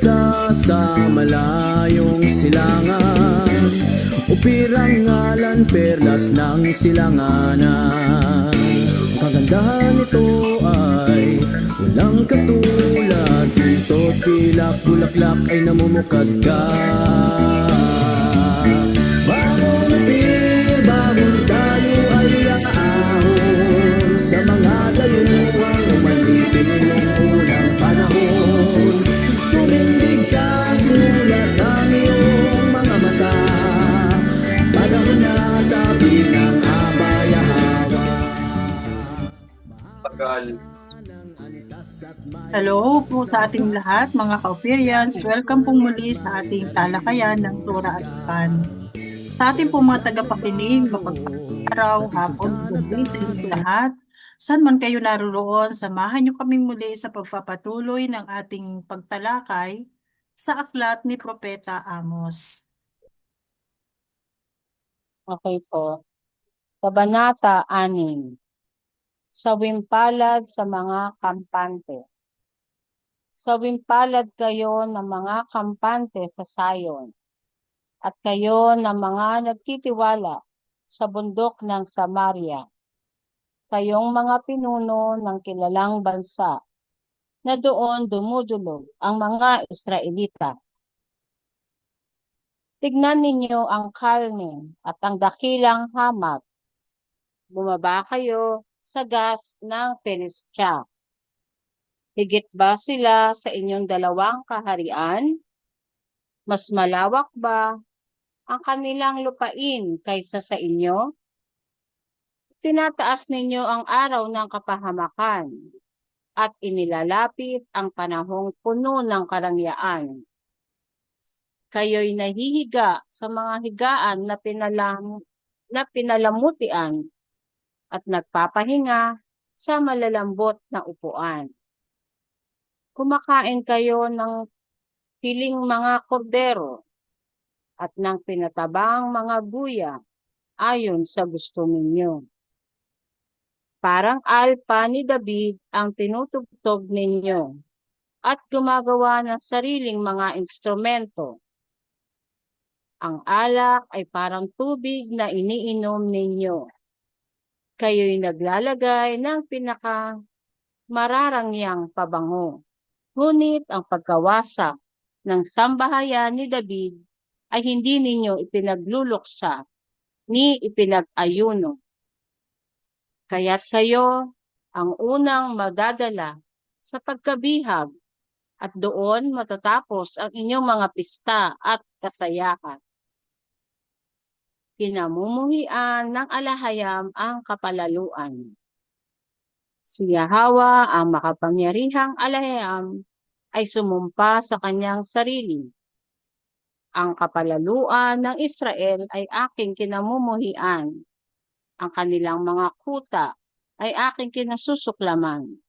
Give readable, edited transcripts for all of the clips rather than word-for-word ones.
isa sa malayong silangan, upirang ngalan perlas ng silanganan. Ang kagandahan nito ay walang katulad, pinto't pilak, bulaklak ay namumukadkad. Bangon upir, bangon tayo ay aahon sa mga dayuhang umalipin noong unang panahon. Tumindig ka, gulat ang iyong mga mata, panahon na sabi ng abayahawa. Hello po sa ating lahat mga ka-Operians. Welcome po muli sa ating talakayan ng Tura at Ipan. Sa ating po mga tagapakinig, mapagpalang araw, hapon, gabi sa inyong lahat. Saan man kayo naroon, samahan niyo kaming muli sa pagpapatuloy ng ating pagtalakay sa aklat ni Propeta Amos. Okay po. Kabanata 6. Sawimpalad sa mga kampante. Sawimpalad kayo ng mga kampante sa Sayon, at kayo ng mga nagtitiwala sa bundok ng Samaria, kayong mga pinuno ng kilalang bansa, na doon dumudulog ang mga Israelita. Tignan ninyo ang Kalne at ang dakilang Hamat. Bumaba kayo sa gas ng Pelistya. Higit ba sila sa inyong dalawang kaharian? Mas malawak ba ang kanilang lupain kaysa sa inyo? Tinataas ninyo ang araw ng kapahamakan at inilalapit ang panahong puno ng karangyaan. Kayo'y nahihiga sa mga higaan na pinalamutian at nagpapahinga sa malalambot na upuan. Kumakain kayo ng piling mga kordero at ng pinatabang mga guya ayon sa gusto ninyo. Parang alpa ni David ang tinutugtog ninyo at gumagawa ng sariling mga instrumento. Ang alak ay parang tubig na iniinom ninyo. Kayo'y naglalagay ng mararangyang pabango. Ngunit ang pagkawasak ng sambahayan ni David ay hindi ninyo ipinagluluksa ni ipinag-ayuno. Kaya't kayo ang unang madadala sa pagkabihag at doon matatapos ang inyong mga pista at kasayahan. Kinamumuhian ng alahayam ang kapalaluan. Si Yahweh ang makapangyarihang alahayam ay sumumpa sa kanyang sarili. Ang kapalaluan ng Israel ay aking kinamumuhian. Ang kanilang mga kuta ay aking kinasusuklaman.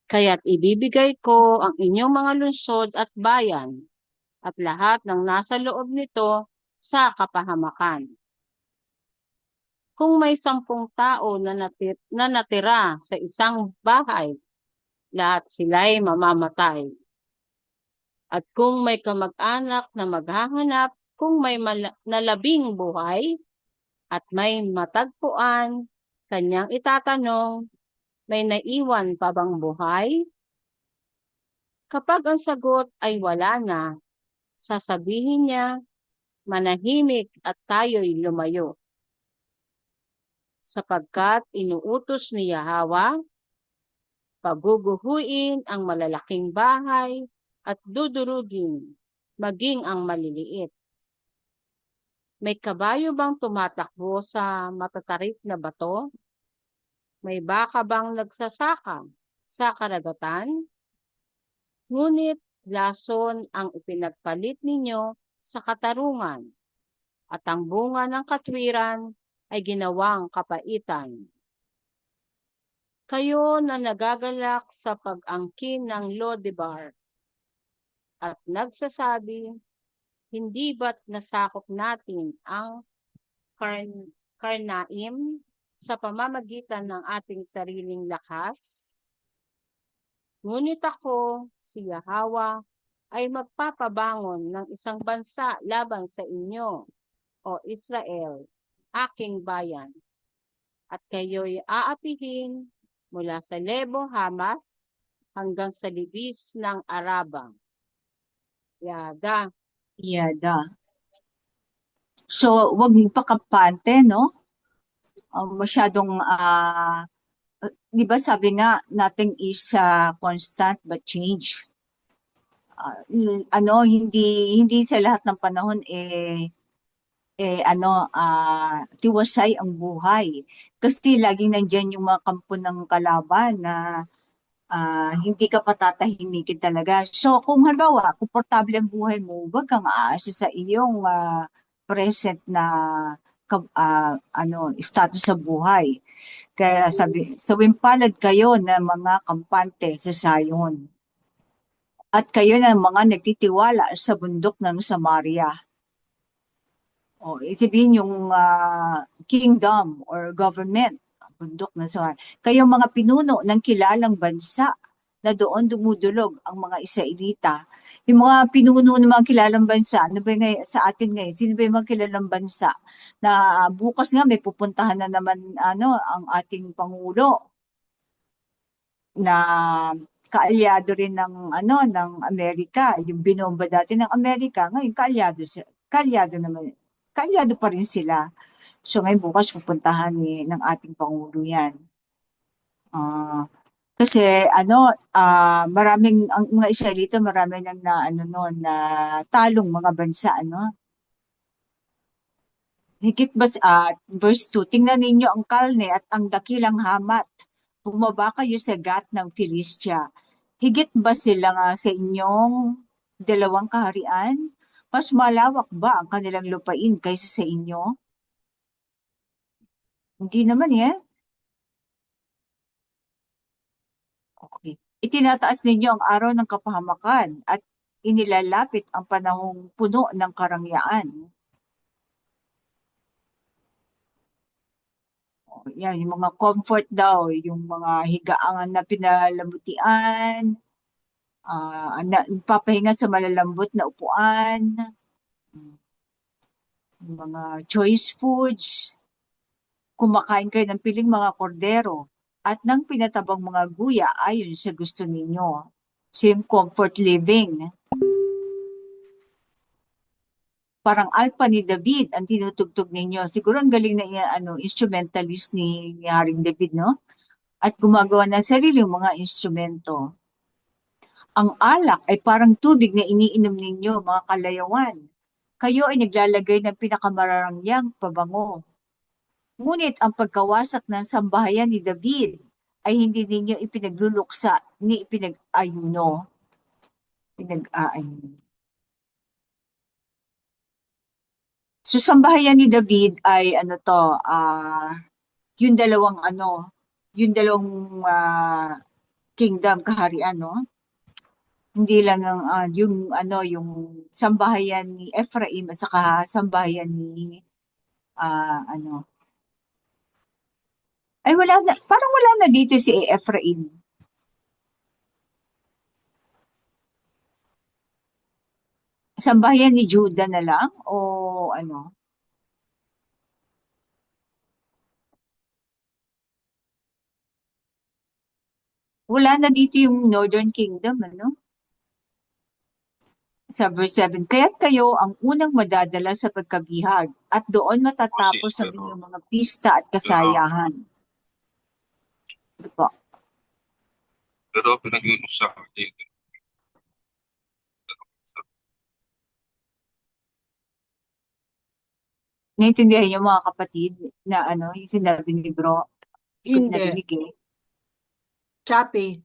Kaya't ibibigay ko ang inyong mga lungsod at bayan at lahat ng nasa loob nito sa kapahamakan. Kung may 10 tao na natira sa isang bahay, lahat sila'y mamamatay. At kung may kamag-anak na maghahanap, kung may nalabing buhay, at may matagpuan, kanyang itatanong, may naiwan pa bang buhay? Kapag ang sagot ay wala na, sasabihin niya, manahimik at tayo'y lumayo. Sapagkat inuutos ni Yahweh, paguguhuin ang malalaking bahay at dudurugin, maging ang maliliit. May kabayo bang tumatakbo sa matatarik na bato? May baka bang nagsasaka sa karagatan? Ngunit lason ang ipinagpalit ninyo sa katarungan, at ang bunga ng katwiran ay ginawang kapaitan. Kayo na nagagalak sa pag-angkin ng Lodebar at nagsasabi, hindi ba't nasakop natin ang Karnaim sa pamamagitan ng ating sariling lakas? Ngunit ako, si Yahweh, ay magpapabangon ng isang bansa laban sa inyo, o Israel, aking bayan, at kayo'y aapihin mula sa Lebo Hamas hanggang sa libis ng Araba. Yada. Yada. So, wag pakampante, no? Masyadong, di ba sabi nga, nothing is constant but change. Hindi sa lahat ng panahon tiwasay ang buhay. Kasi laging nandiyan yung mga kampo ng kalaban na hindi ka patatahimikin talaga. So, kung halimbawa, komportable ang buhay mo, huwag kang aasa sa iyong present na status sa buhay. Kaya sawing palad kayo na mga kampante sa Zion. At kayo na mga nagtitiwala sa bundok ng Samaria. O, isipin yung kingdom or government, bundok ng Samaria. Kayo mga pinuno ng kilalang bansa na doon dumudulog ang mga Israelita. Yung mga pinuno ng mga kilalang bansa, ano ba ngayon, sa atin ngayon? Sino ba yung mga kilalang bansa? Na bukas nga may pupuntahan na naman ang ating Pangulo na kaalyado rin ng Amerika, yung binomba dati ng Amerika, ngayon kaalyado pa rin sila. So ngayon bukas pupuntahan ng ating Pangulo yan. Kasi maraming ang mga Israelita, marami nang na talong mga bansa Higit ba verse 2, tingnan ninyo ang kalne at ang dakilang hamat. Bumaba kayo sa gat ng Philistia. Higit ba sila nga sa inyong dalawang kaharian? Mas malawak ba ang kanilang lupain kaysa sa inyo? Hindi naman Okay. Itinataas ninyo ang araw ng kapahamakan at inilalapit ang panahong puno ng karangyaan. Yan, yung mga comfort daw, yung mga higaangan na pinalamutian, papahinga sa malalambot na upuan, yung mga choice foods, kumakain kayo ng piling mga kordero, at ng pinatabang mga guya ayon sa gusto ninyo. So yung comfort living. Parang alpa ni David ang tinutugtog ninyo. Siguro ang galing na instrumentalist ni Haring David, no? At gumagawa ng sariling mga instrumento. Ang alak ay parang tubig na iniinom ninyo, mga kalayawan. Kayo ay naglalagay ng pinakamararangyang pabango. Ngunit ang pagkawasak ng sambahayan ni David ay hindi ninyo ipinagluluksa ni ipinag-ayuno. So, sambahayan ni David ay yung dalawang kingdom, kaharian, no? Hindi lang yung sambahayan ni Ephraim at saka sambahayan ni ay wala na, parang wala na dito si Ephraim. Sambahayan ni Judah na lang o Wala na dito yung Northern Kingdom, Sa verse 7, kaya't kayo ang unang madadala sa pagkabihag at doon matatapos ang inyong mga pista at kasayahan. Ito po. Pero pinag-iusapan dito. Naintindihan niyo mga kapatid na yung sinabi ni Bro? Hindi. Narinig Choppy.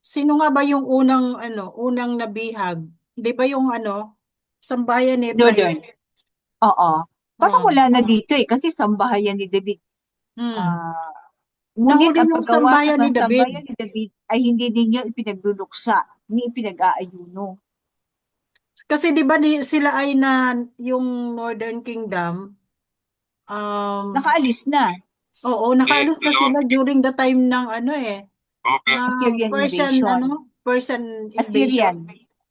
Sino nga ba yung unang nabihag? Di ba yung sambahayan ni Ephraim? Northern. Oo. Parang wala na dito kasi sambahayan ni David. Ngunit ang pagkawasak ng sambahayan ni David ay hindi ninyo ipinagluluksa ni ipinag-aayuno. Kasi di ba sila ay yung Northern Kingdom, Nakaalis na. Oo, Eh, nakaalis na sila during the time ng ano okay. Assyrian Persian invasion. Persian invasion.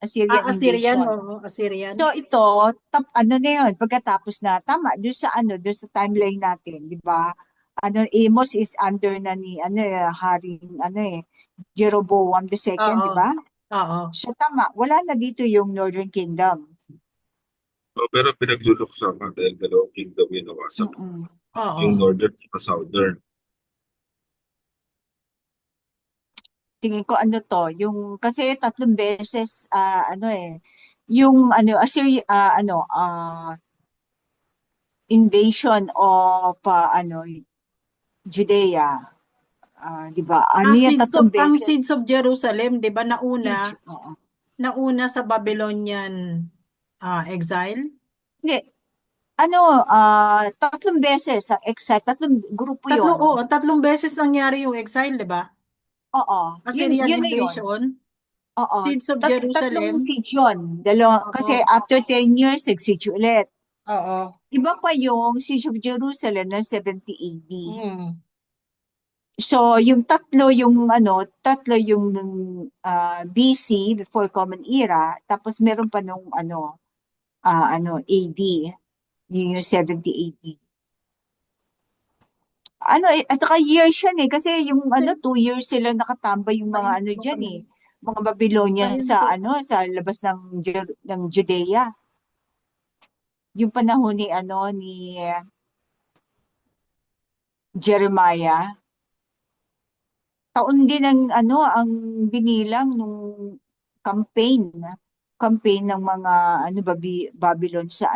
Assyrian. Assyrian Assyrian, invasion. oo, Assyrian. So ito, ano na yun, pagkatapos na, tama, doon sa timeline natin, di ba? Amos is under na ni, Haring, Jeroboam the second, Oo. di ba? Oo. So tama, wala na dito yung Northern Kingdom. Pero pinagluluksa ka dahil dalawang kingdom yung nawasak. Mm-mm. Oo. Yung northern at southern. Tingin ko kasi tatlong beses, yung invasion of, Judea, di ba? Tatlong Ang beses. Siege of Jerusalem, 'di ba, Siege, oo. nauna sa Babylonian exile? Hindi, tatlong beses, tatlong grupo yon. Tatlong beses nangyari yung exile, 'di ba? Oo, Assyrian yun na yun. invasion, Oo, Siege of tatlong Jerusalem. siege yun. Kasi Oo. after 10 years, nag-siege ulit. Oo. Iba pa yung Siege of Jerusalem ng 70 AD. Mm. So, tatlo yung BC, before Common Era, tapos meron pa nung AD, yung 70 AD. At saka years yan kasi yung 2 years sila nakatambay yung mga dyan mga Babylonian sa labas ng Judea. Yung panahon ni Jeremiah, taon din ang binilang nung campaign, ng mga Babylon sa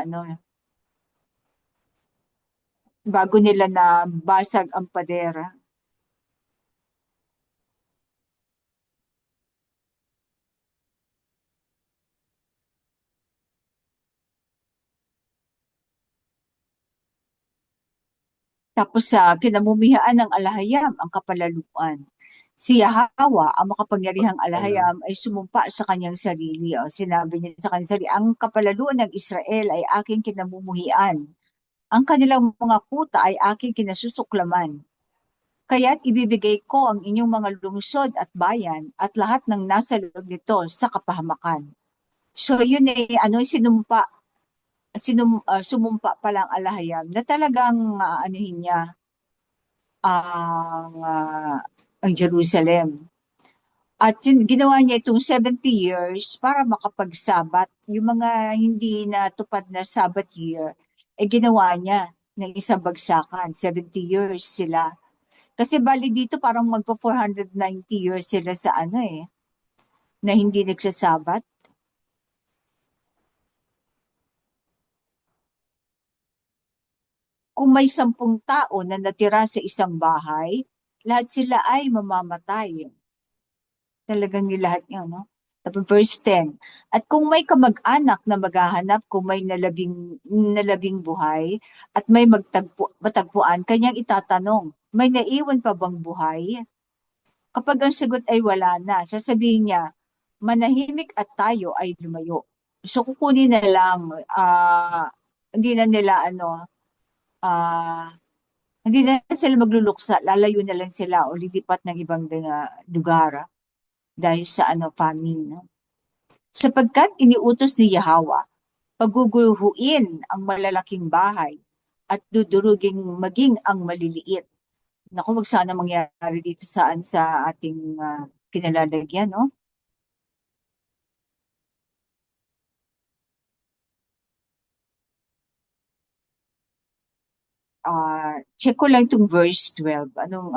bago nila na basag ang pader. Tapos sa kinamumihaan ng alahayam ang kapalaluan. Si Yahweh, ang makapangyarihang alahayam, ay sumumpa sa kanyang sarili. Sinabi niya sa kanyang sarili, ang kapalaluan ng Israel ay aking kinamumuhian. Ang kanilang mga kuta ay aking kinasusuklaman. Kaya't ibibigay ko ang inyong mga lungsod at bayan at lahat ng nasa loob nito sa kapahamakan. So yun sumumpa pa lang alahayam na talagang niya ang Jerusalem. At ginawa niya itong 70 years para makapagsabat. Yung mga hindi natupad na Sabbath year, ginawa niya ng isang bagsakan. 70 years sila. Kasi bali dito parang magpa 490 years sila sa na hindi nagsasabat. Kung may 10 tao na natira sa isang bahay, lahat sila ay mamamatay. Talagang lahat yun, no? Tapos verse 10. At kung may kamag-anak na maghahanap, kung may nalabing buhay, at may matagpuan, kanyang itatanong, may naiwan pa bang buhay? Kapag ang sagot ay wala na, sasabihin niya, manahimik at tayo ay lumayo. So kukunin na lang, hindi na nila ah, hindi na sila magluluksa, lalayo na lang sila o lilipat ng ibang lugar dahil sa famine. No? Sapagkat iniutos ni Yahweh, paguguluhuin ang malalaking bahay at duduruging maging ang maliliit. Naku, wag sana mangyari dito sa ating kinalalagyan, no? Check ko lang itong verse 12. Anong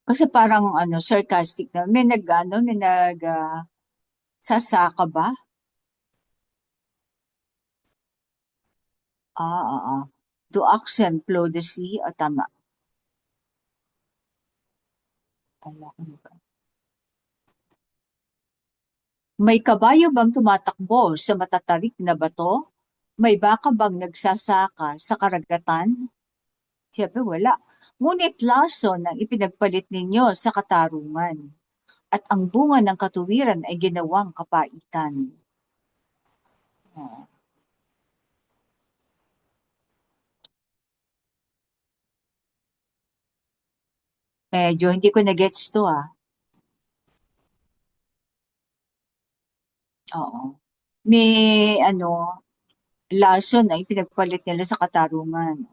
kasi parang sarcastic na. May sasaka ba? To oxen plow the sea. Tama. Tama. May kabayo bang tumatakbo sa matatarik na bato? May baka bang nagsasaka sa karagatan? Siyempre wala. Ngunit lason ang ipinagpalit ninyo sa katarungan, at ang bunga ng katuwiran ay ginawang kapaitan. Oh, medyo hindi ko na-gets to ah. Oo. May ano, lason na ipinagpalit nila sa katarungan.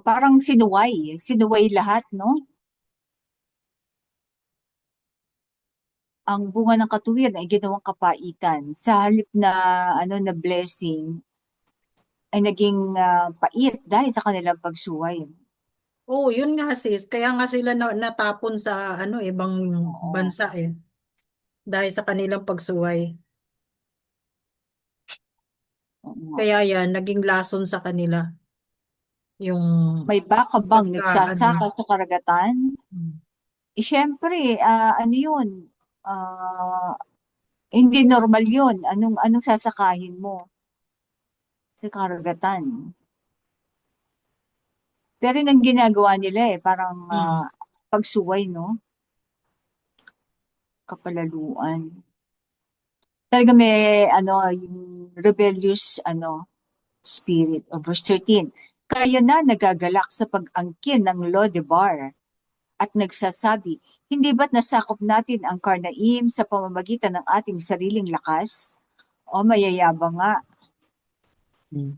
Parang sinuway lahat, no? Ang bunga ng katuwiran ay ginawang kapaitan. Sa halip na ano na blessing ay naging pait dahil sa kanilang pagsuway. Oo, yun nga sis. Kaya nga sila natapon sa ibang Oo. bansa dahil sa kanilang pagsuway. Oo nga. Kaya yan, naging lason sa kanila yung May baka bang basta nagsasaka sa karagatan? hmm. Siyempre, ano yun? Ah, hindi normal yun. Anong sasakahin mo sa karagatan? Pero yun ang ginagawa nila parang Hmm. pagsuway, no? Kapalaluan. Talaga may yung rebellious spirit of verse 13. Kayo na nagagalak sa pag-angkin ng Lodebar at nagsasabi, hindi ba't nasakop natin ang Karnaim sa pamamagitan ng ating sariling lakas? O mayayabang nga.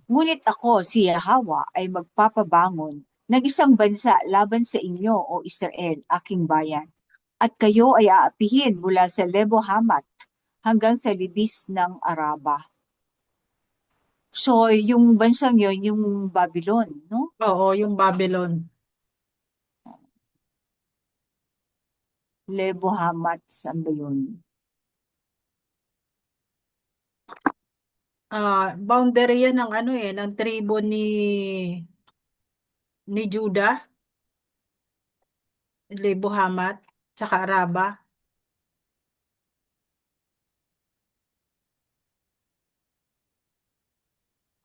Ngunit ako, si Yahweh, ay magpapabangon ng isang bansa laban sa inyo, o Israel, aking bayan. At kayo ay aapihin mula sa Lebo Hamat hanggang sa libis ng Araba. So, yung bansang yon yung Babylon, no? Oo, yung Babylon. Lebo Hamat, saan ba yun? Boundary yan ng ng tribo ni Judah, Lebo Hamat, tsaka Araba.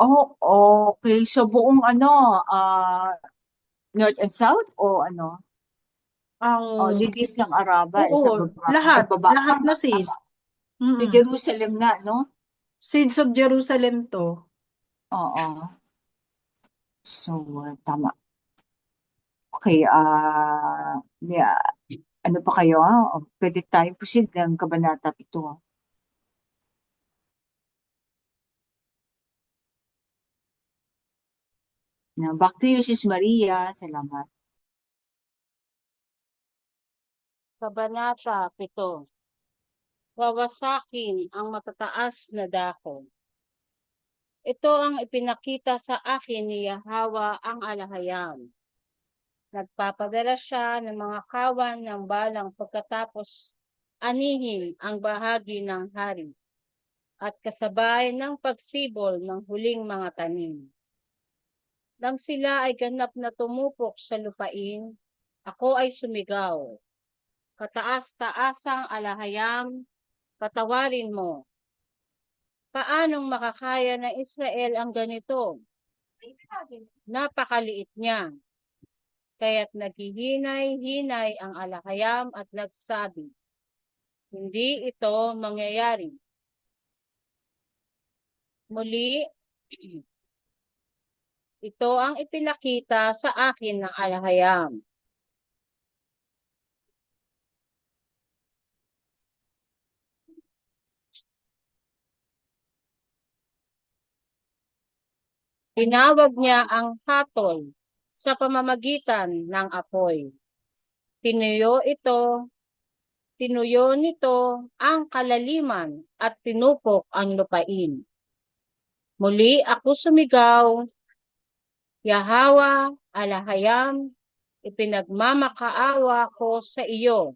Oh, okay. So, buong North and South o o Ang libis ng Araba Oo, sa baba, lahat, ay baba, lahat tama, na sis. tama. Sa Mm. Jerusalem nga, no? Seeds of Jerusalem to. Oo. So, tama. Okay, yeah. Ano pa kayo? Pwede tayo proceed ng Kabanata 7. Back to you, Sis Maria. Salamat. Kabanata 7. Wawasakin ang matataas na dako. Ito ang ipinakita sa akin ni Yahweh ang alahayam. Nagpapadala siya ng mga kawan ng balang pagkatapos anihin ang bahagi ng hari at kasabay ng pagsibol ng huling mga tanim. Nang sila ay ganap na tumupok sa lupain, ako ay sumigaw. Kataas-taasang alahayam, patawarin mo. Paanong makakaya ng Israel ang ganito? Napakaliit niya. Kaya't naghihinay-hinay ang alahayam at nagsabi, hindi ito mangyayari. Muli, ito ang ipinakita sa akin ng alahayam. Tinawag niya ang hatol sa pamamagitan ng apoy. Tinuyo nito ang kalaliman at tinupok ang lupain. Muli ako sumigaw, Yahweh, alahayam, ipinagmamakaawa ko sa iyo.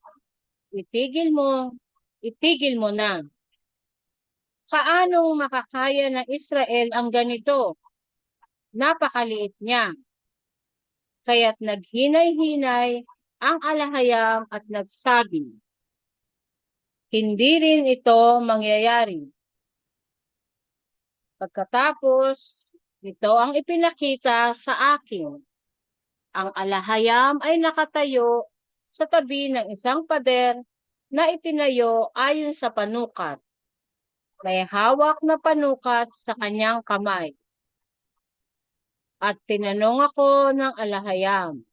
Itigil mo na. Paanong makakaya ng Israel ang ganito? Napakaliit niya. Kaya't naghinay-hinay ang alahayam at nagsabi, hindi rin ito mangyayari. Pagkatapos, ito ang ipinakita sa akin. Ang alahayam ay nakatayo sa tabi ng isang pader na itinayo ayon sa panukat. May hawak na panukat sa kanyang kamay. At tinanong ako ng alahayam,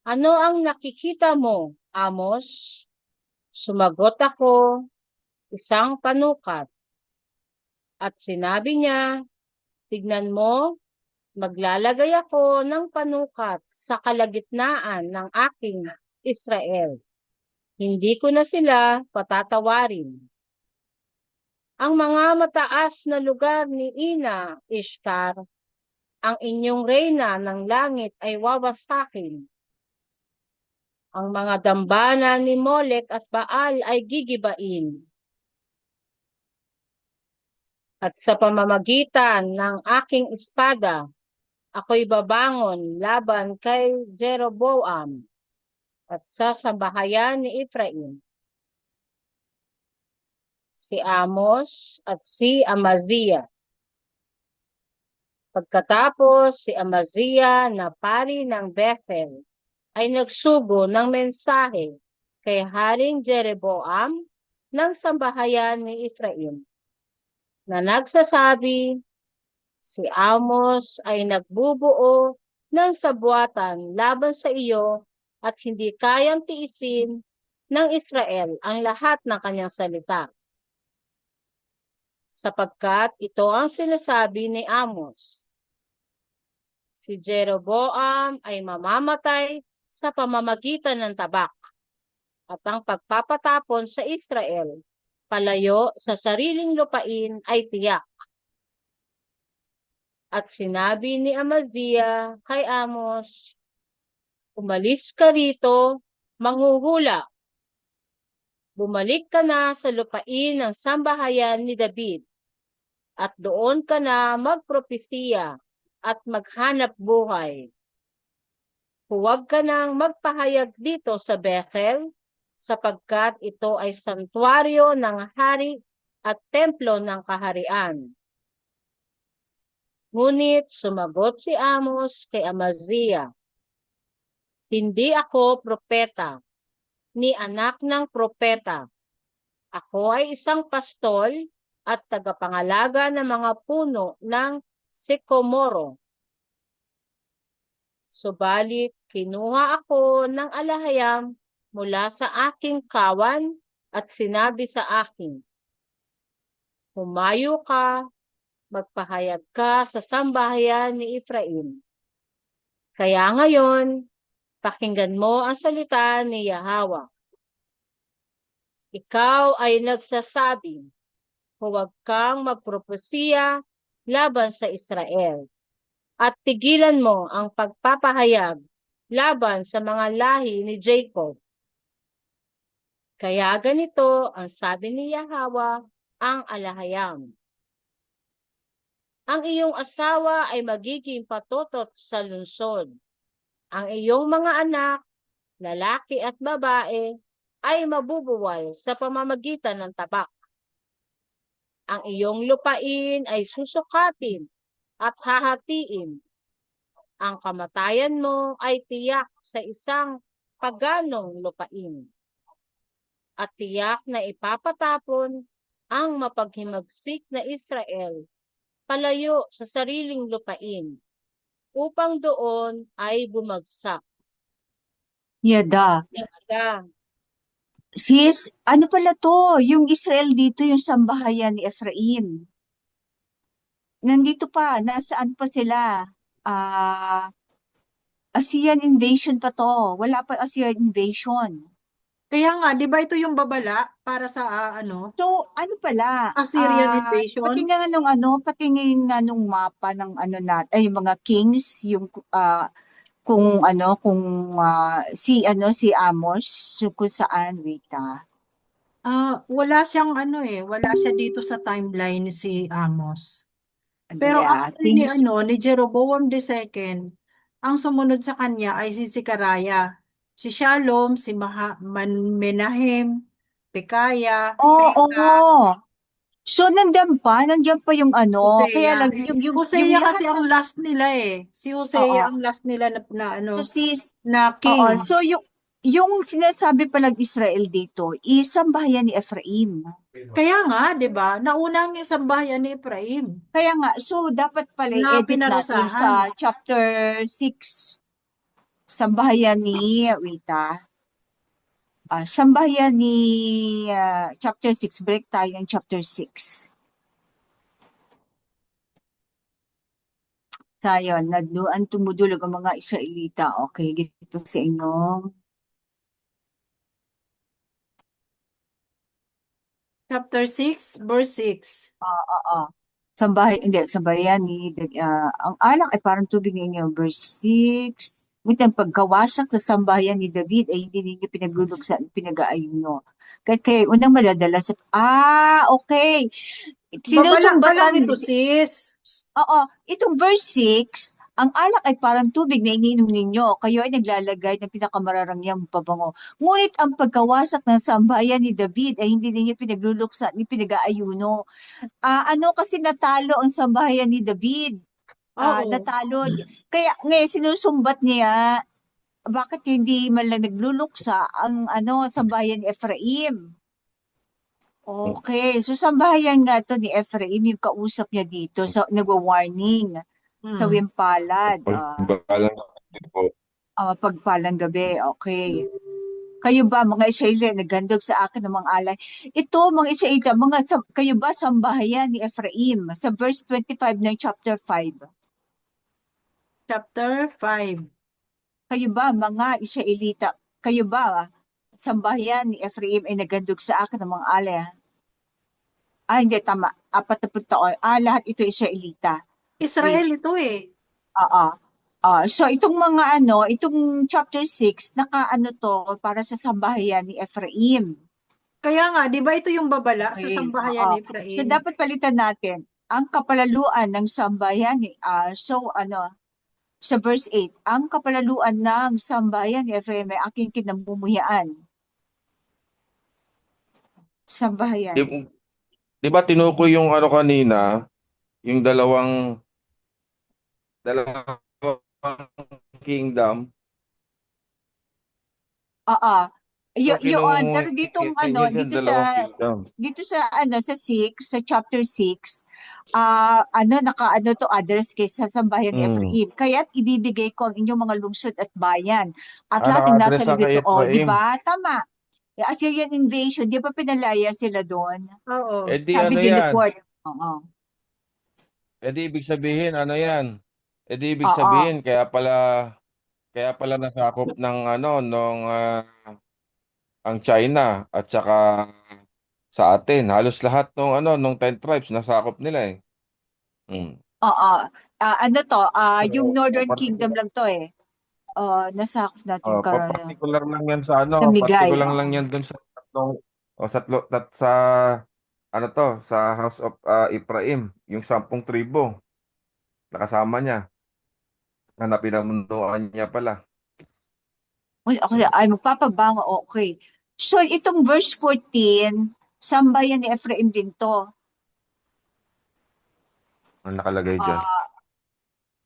ano ang nakikita mo, Amos? Sumagot ako, isang panukat. At sinabi niya, tignan mo, maglalagay ako ng panukat sa kalagitnaan ng aking Israel. Hindi ko na sila patatawarin. Ang mga mataas na lugar ni Ina, Ishtar, ang inyong reyna ng langit ay wawasakin. Ang mga dambana ni Molek at Baal ay gigibain. At sa pamamagitan ng aking espada, ako'y babangon laban kay Jeroboam at sa sambahayan ni Efraim. Si Amos at si Amaziah. Pagkatapos si Amaziah na pari ng Bethel ay nagsugo ng mensahe kay Haring Jeroboam ng sambahayan ni Efraim na nagsasabi, si Amos ay nagbubuo ng sabuatan laban sa iyo at hindi kayang tiisin ng Israel ang lahat ng kanyang salita. Sapagkat ito ang sinasabi ni Amos, si Jeroboam ay mamamatay sa pamamagitan ng tabak at ang pagpapatapon sa Israel palayo sa sariling lupain ay tiyak. At sinabi ni Amaziah kay Amos, umalis ka rito, manghuhula. Bumalik ka na sa lupain ng sambahayan ni David at doon ka na magpropesiya at maghanap buhay. Huwag ka nang magpahayag dito sa Bethel sapagkat ito ay santuaryo ng hari at templo ng kaharian. Ngunit sumagot si Amos kay Amaziah, hindi ako propeta, ni anak ng propeta. Ako ay isang pastol at tagapangalaga ng mga puno ng sycomoro. Subalit kinuha ako ng alahayam mula sa aking kawan at sinabi sa akin, humayo ka, magpahayag ka sa sambahayan ni Efraim. Kaya ngayon, pakinggan mo ang salita ni Yahweh. Ikaw ay nagsasabi, huwag kang magpropesiya laban sa Israel, at tigilan mo ang pagpapahayag laban sa mga lahi ni Jacob. Kaya ganito ang sabi ni Yahweh ang alahayam. Ang iyong asawa ay magiging patotot sa lungsod. Ang iyong mga anak, lalaki at babae, ay mabubuwal sa pamamagitan ng tabak. Ang iyong lupain ay susukatin at hahatiin. Ang kamatayan mo ay tiyak sa isang paganong lupain. At tiyak na ipapatapon ang mapaghimagsik na Israel palayo sa sariling lupain, upang doon ay bumagsak. Yada. Sis, ano pala to? Yung Israel dito, yung sambahayan ni Ephraim. Nandito pa, nasaan pa sila? Assyrian invasion pa to. Wala pa Assyrian invasion. Kaya nga, di ba ito yung babala para sa ano? So, ano pala? Assyrian invasion? Patingin nga nung mapa ng ano nat, ay mga kings, yung si Amos, so kung saan, wait Wala siyang ano wala siya dito sa timeline ni si Amos. Pero Yeah, after ni things, ni Jeroboam II, ang sumunod sa kanya ay si Zekaraya, si Shalom, si Menahem, Pekaya, Peka, oo. So, nandiyan pa yung ano, kaya Hosea. lang yung Hosea lahat kasi ang ng, last nila eh. Si oo. Hosea ang last nila So, na oo. king. So, yung sinasabi palang Israel dito, isang bahayan ni Ephraim. Kaya nga, 'di ba? Nauna ang sambahayan ni Ephraim Kaya nga, so dapat pala na i-edit natin sa pinarusahan. chapter 6. Sambahayan ni, wait sambahayan ni chapter 6. Break tayo ng chapter 6. Tayo, nagluan tumudulog ang mga Israelita. Okay, dito sa inyo. Chapter 6, verse 6. Oo. Hindi, sambahayan ni, ang alak ay parang tubig ninyo. Verse 6. Ngunit ang pagkawasak sa sambahayan ni David ay hindi ninyo pinagluluksan, pinag-aayuno. Kaya unang madadala okay. Babala pa lang Sinusumbatan, ito, sis. oo, itong verse 6, ang alak ay parang tubig na iniinom ninyo. Kayo ay naglalagay ng pinakamararangyang pabango. Ngunit ang pagkawasak ng sambahayan ni David ay hindi ninyo pinagluluksa ni pinag-aayuno. Ano kasi natalo ang sambahayan ni David. Oo. Natalo. Kaya ngayon sinusumbat niya, bakit hindi man lang nagluluksa ang sambahayan ni Ephraim? Okay, so sambahayan nga to ni Ephraim, yung kausap niya dito, sa nagwa-warning sa Hmm. Wimpalad. Pagbalang po. Pagpalang gabi, okay. Kayo ba, mga Israelita, naghandog sa akin ng mga alay? Ito, mga Israelita, kayo ba sambahayan ni Ephraim? Sa verse 25 ng chapter 5. Chapter 5. Kayo ba, mga Israelita, kayo ba, sambahayan ni Ephraim ay naghandog sa akin ng mga alay? Hindi, tama. 40 taon. Lahat ito Israelita. Wait. Israel ito eh. Oo. So itong mga itong chapter 6, nakaano to para sa sambahayan ni Ephraim. Kaya nga, di ba ito yung babala sa Okay. sambahayan Oo. ni So Efraim? dapat palitan natin ang kapalaluan ng sambahayan ni sa verse 8, ang kapalaluan ng sambahayan ni Ephraim ay aking kinamumuhian. Di, Sambahayan. di ba tinukoy yung ano kanina, yung dalawang kingdom? Oo. So, Yun, pero ditong kinumuhin niya dyan, dalawang kingdom. sa 6, sa chapter 6, nakaano to address kay sa sambahayan ni Mm. Ephraim. Kaya't ibibigay ko ang inyong mga lungsod at bayan at lahat ng nasa Naka-address sa kay lirito. Di Ephraim. ba? Tama. Yung Assyrian invasion, di ba pinalaya sila doon? Oo. Eh di Sabi ano din ni yan? Ford. Oo. Eh di ibig sabihin, ano yan? Eh di ibig Oo. sabihin, kaya pala nasakop ng nung ang China at saka sa atin. Halos lahat nung 10 tribes nasakop nila eh. Mm. Oo. Ano to? Yung So, Northern Kingdom lang to eh. Nasakop natin karon particular lang yan sa namigay. particular lang Oo. yan dun sa tatlong sa ano to, sa House of Ephraim, yung 10 tribo nakasama niya, na pinamunduan niya pala. Uy, okay, ay magpapabango, okay. So, itong verse 14, sambayan ni Ephraim din to. Ang nakalagay diyan. Ah,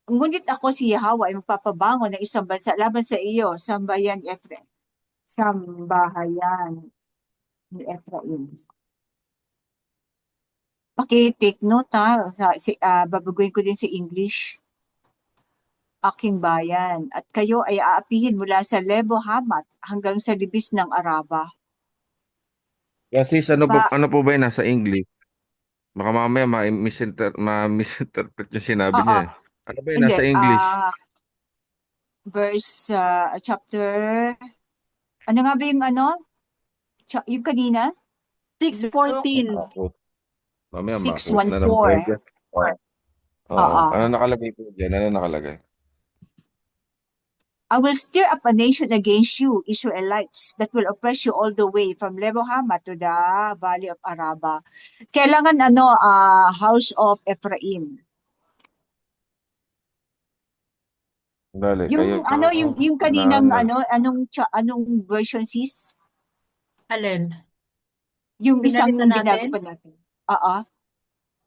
ngunit ako si Yahweh ay magpapabango ng isang bansa laban sa iyo, sambayan ni Ephraim. Sambahayan ni Ephraim. Paki-take note babaguhin ko din sa English. Aking bayan, at kayo ay aapihin mula sa Lebo Hamat hanggang sa libis ng Araba. Kasi Ba, ano po ba yun nasa English? Baka mamaya ma-misinterpret yung sinabi niya oo, eh. Ano ba yun hindi, nasa English? verse, chapter, ano nga ba yung yung kanina? 6:14. Mamaya ma-quote na naman tayo 6:14. dyan. Oo. Oo. Ano nakalagay po dyan? Ano nakalagay? I will stir up a nation against you, Israelites, that will oppress you all the way from Lebo Hamath to the valley of Araba. Kailangan house of Ephraim. Dali, kayo Yung kaninang anong version sis? Alin? Yung isang Pinalitan natin? binago pa natin. Oo.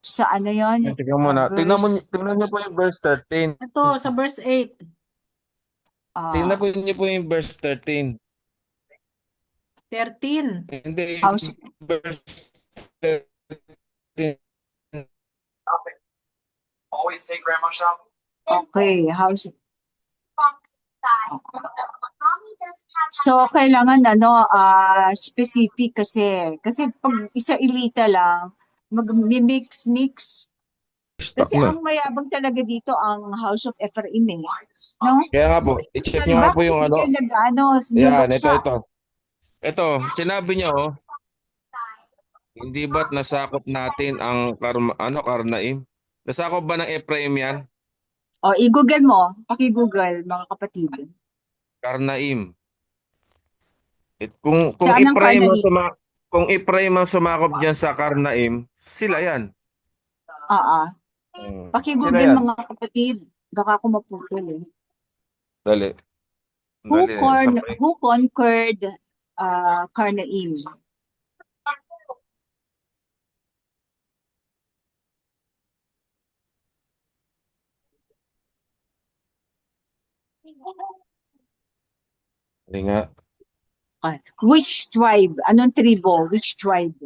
Sa ano yon? Tingnan mo na. Verse, Tingnan niyo po yung verse 13. Ito, sa verse 8. Tingnan po niyo po yung verse 13. 13. Hindi, house. yung verse 13. Okay, house. So, kailangan specific kasi pag Israelita lang, mag-mix. Stop Kasi na. ang mayabang talaga dito ang House of Ephraim eh. No? Kaya nga po, i-check niyo nga po Bakit yung hindi ano. kayo Yan, niluksa? Ito, sinabi niya hindi ba't nasakop natin ang Karnaim? Nasakop ba ng Ephraim yan? O, i-google mo. Paki-google, mga kapatid. Karnaim. Kung Saan ang Ephraim ang Karnaim? kung Ephraim ang sumakop diyan sa Karnaim, sila yan. Oo. Sila Paki-google, yan. mga kapatid. Baka ako maputol eh. Dali. Who Dali. conquered Karnaim? Hindi nga. Which tribe? Anong tribo? Which tribe?